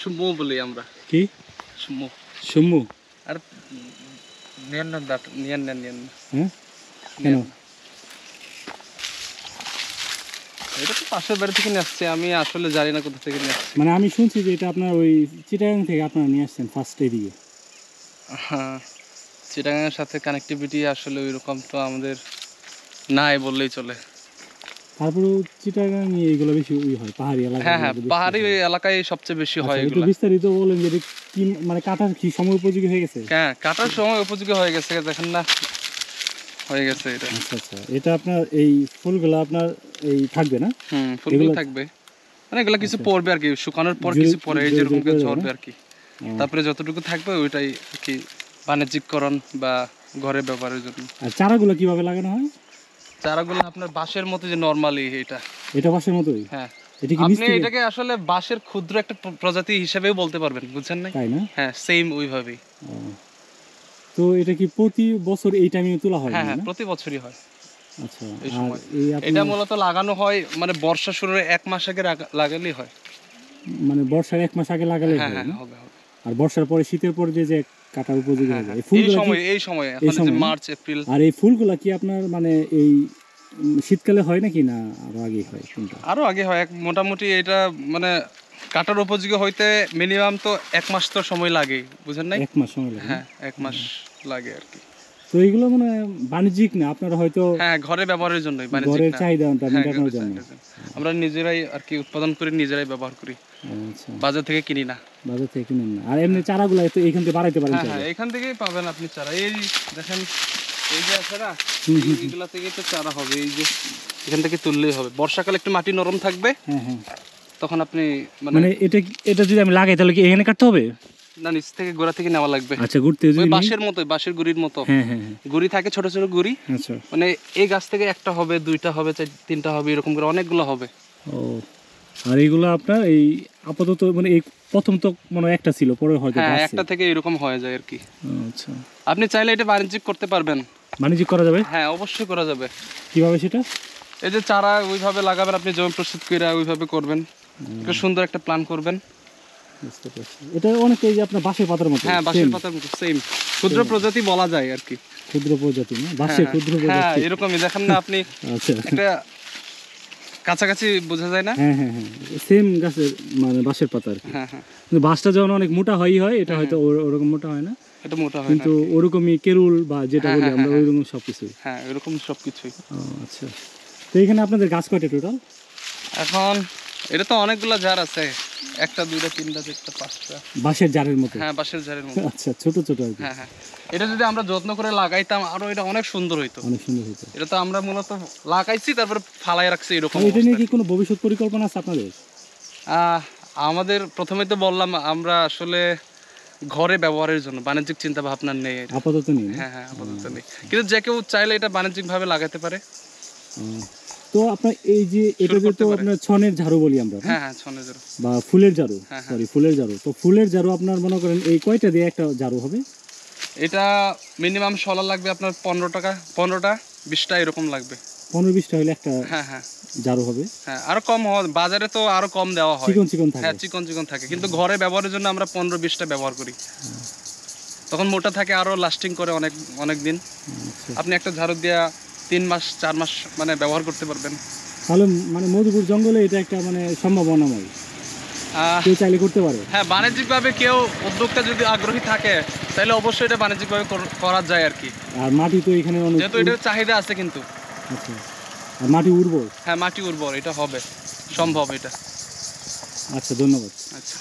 সুমু বলি আমরা। কি সুমু? সুমু? আর নিয়েন না দাঁত, নিয়েন না। হ্যাঁ কেন? এটা তো পাশের বাড়ি থেকে নিয়ে আসছে, আমি আসলে জানি না কোথা থেকে নিয়ে আসছি। মানে আমি শুনছি যে এটা আপনার ওই চিটাগাং থেকে আপনারা নিয়ে আসছেন ফার্স্ট এদিকে। হ্যাঁ, চিটাগাংয়ের সাথে কানেক্টিভিটি আসলে ওই রকম তো আমাদের নাই বললেই চলে। তারপরেও চিটাগাং এইগুলো বেশি হয় পাহাড়ি এলাকা। হ্যাঁ, পাহাড়ি এলাকায় সবচেয়ে বেশি হয় একটু এগুলো। বিস্তারিত বলেন যে কি মানে কাটার কি সময় উপযোগী হয়ে গেছে? হ্যাঁ, কাটার সময় উপযোগী হয়ে গেছে, দেখেন না হয়ে গেছে এটা। আচ্ছা, এটা আপনার এই ফুলগুলো আপনার এই থাকবে না? ফুলগুলো থাকবে, মানে এগুলো কিছু পড়বে আর কি, শুকানোর পর কিছু পরে এই যেরকম ঝরবে আর কি। তারপরে যতটুকু থাকবে ওইটাই আর কি বাণিজ্যিকরণ বা ঘরের ব্যবহারের জন্য। আর চারাগুলো কিভাবে লাগানো হয়? চারাগুলো আপনার বাঁশের মতো যে নরমালি এটা বাঁশের মতোই? হ্যাঁ, এটা কি আপনি এটাকে আসলে বাঁশের ক্ষুদ্র একটা প্রজাতি হিসেবেও বলতে পারবেন, বুঝছেন না? তাই না? হ্যাঁ, সেম ওইভাবেই। তো এটা কি প্রতি বছর এই টাইমে তোলা হয়? হ্যাঁ, প্রতি বছরই হয়। আচ্ছা, এই সময় আর এটা মূলত লাগানো হয় মানে বর্ষা শুরুর 1 মাস আগে লাগালেই হয়। মানে বর্ষার 1 মাস আগে লাগালে হয়? হ্যাঁ, হবে। আর বর্ষার পরে শীতের পরে যে কাটার উপযোগী হবে এই সময় এখন যে মার্চ এপ্রিল। আর এই ফুলগুলা কি আপনার মানে এই শীতকালে হয় নাকি না আরো আগে হয়? কোনটা? আরো আগে হয়। মোটামুটি এটা মানে কাটার উপযোগী হইতে মিনিমাম তো 1 মাস তো সময় লাগে, বুঝেন নাই? 1 মাস সময় লাগে? হ্যাঁ, 1 মাস লাগে আর কি। তো এইগুলো মানে বাণিজ্যিক না, আপনারা হয়তো হ্যাঁ, ঘরে ব্যবহারের জন্যই, বাণিজ্যিক ঘরের না। চাহিদাটা মেটানোর জন্য আমরা নিজেরাই আর কি উৎপাদন করি, নিজেরাই ব্যবহার করি। আচ্ছা, বাজার থেকে কিনি না। বাজার থেকে কিনেন না? আর এমনি চারাগুলো তো এইখান থেকে বাড়াইতে পারেন? হ্যাঁ, এখান থেকেই পাবেন আপনি চারা। এই দেখেন, এই যে আছে না, এইগুলা থেকে তো চারা হবে। এই যে এখান থেকে তুললেই হবে। বর্ষাকালে একটু মাটি নরম থাকবে। হ্যাঁ, তখন আপনি মানে এটা যদি আমি লাগাই তাহলে কি এখানে কাটতে হবে? না, নিচ থেকে গোড়া থেকে নেওয়া লাগবে। আচ্ছা, ঘুরতে ওই বাঁশের মতো, বাঁশের গুড়ির মতো। হ্যাঁ, গুড়ি থাকে, ছোট ছোট গুড়ি। আচ্ছা, মানে এই গাছ থেকে একটা হবে, দুইটা হবে, তিনটা হবে, এরকম করে অনেকগুলো হবে। ও, আর এইগুলো আপনার এই আপাতত মানে এই প্রথম তো মনে হয় একটা ছিল, পরে হয়তো একটা থেকে এরকম হয়ে যায় আর কি। আচ্ছা, আপনি চাইলে এটা বাণিজ্যিক করতে পারবেন। বাণিজ্যিক করা যাবে? হ্যাঁ, অবশ্যই করা যাবে। কিভাবে সেটা? এই যে চারা ওইভাবে লাগাবেন, আপনি জমি প্রস্তুত করে ওইভাবে করবেন, একটা সুন্দর একটা প্ল্যান করবেন। বুঝতে পারছি। এটা অনেকটা এই যে আপনার বাঁশের পাতার মতো? হ্যাঁ, বাঁশের পাতার মতো সেম, ক্ষুদ্র প্রজাতি বলা যায় আর কি। ক্ষুদ্র প্রজাতি না? বাঁশের ক্ষুদ্র প্রজাতি? হ্যাঁ, এরকমই দেখেন না আপনি। আচ্ছা, একটা কাছাকাছি বোঝা যায় না? হ্যাঁ, সেম গাছের মানে বাঁশের পাতা আর কি। হ্যাঁ, কিন্তু বাঁশটা যখন অনেক মোটা হয়, এটা হয়তো ওরকম মোটা হয় না, এটা মোটা হয় না, কিন্তু ওরকমই কেরুল বা যেটা বলি আমরা ওইরকম সবকিছু। হ্যাঁ, এরকম সবকিছুই। আচ্ছা, তো এখানে আপনাদের গাছ কয়টা টোটাল এখন? এটা তো অনেকগুলো ঝাড় আছে, 1টা 2টা 3টা 4টা 5টা। বাঁশের ঝাড়ের মতো? হ্যাঁ, বাঁশের ঝাড়ের মতো। আচ্ছা, ছোট ছোট আর কি। হ্যাঁ, এটা যদি আমরা যত্ন করে লাগাইতাম আরো এটা অনেক সুন্দর হইতো। অনেক সুন্দর হতো। এটা তো আমরা মূলত লাগাইছি, তারপর ফালাই রাখছি এরকম। এটা নিয়ে কি কোনো ভবিষ্যৎ পরিকল্পনা আছে আপনাদের? আমাদের প্রথমে তো বললাম, আমরা আসলে ঘরে ব্যবহারের জন্য, বাণিজ্যিক চিন্তা ভাবনা নেই আপাতত নেই। হ্যাঁ, আপাতত নেই, কিন্তু যে কেউ চাইলে এটা বাণিজ্যিক ভাবে লাগাতে পারে। তো আপনার এই যে এটা তো আপনার ছনের ঝাড়ু বলি আমরা? হ্যাঁ, ছনের ঝাড়ু বা ফুলের ঝাড়ু, সরি ফুলের ঝাড়ু। তো ফুলের ঝাড়ু আপনার মনে করেন এই কয়টা দিয়ে একটা ঝাড়ু হবে? এটা মিনিমাম শলা লাগবে আপনার 15টা 20টা এরকম লাগবে। 15-20টা হলে একটা ঝাড়ু হবে? হ্যাঁ, আরো কম হয়, বাজারে তো আরো কম দেওয়া হয়। চিকন থাকে? হ্যাঁ, চিকন থাকে, কিন্তু ঘরে ব্যবহারের জন্য আমরা 15-20টা ব্যবহার করি। তখন মোটা থাকে, আরো লাস্টিং করে অনেক দিন। আপনি একটা ঝাড়ু দিয়া 3 মাস 4 মাস মানে ব্যবহার করতে পারবেন। তাহলে মানে মধুপুর জঙ্গলে এটা একটা মানে সম্ভাবনাময়, কেউ চাইলে করতে পারে? হ্যাঁ, বাণিজ্যিকভাবে কেউ উদ্যোক্তা যদি আগ্রহী থাকে তাহলে অবশ্যই এটা বাণিজ্যিকভাবে করা যায় আর কি। আর মাটি তো এখানে অনেক, যেহেতু এটার চাহিদা আছে কিন্তু। আচ্ছা, আর মাটি উর্বর? হ্যাঁ, মাটি উর্বর, এটা হবে সম্ভব এটা। আচ্ছা, ধন্যবাদ। আচ্ছা।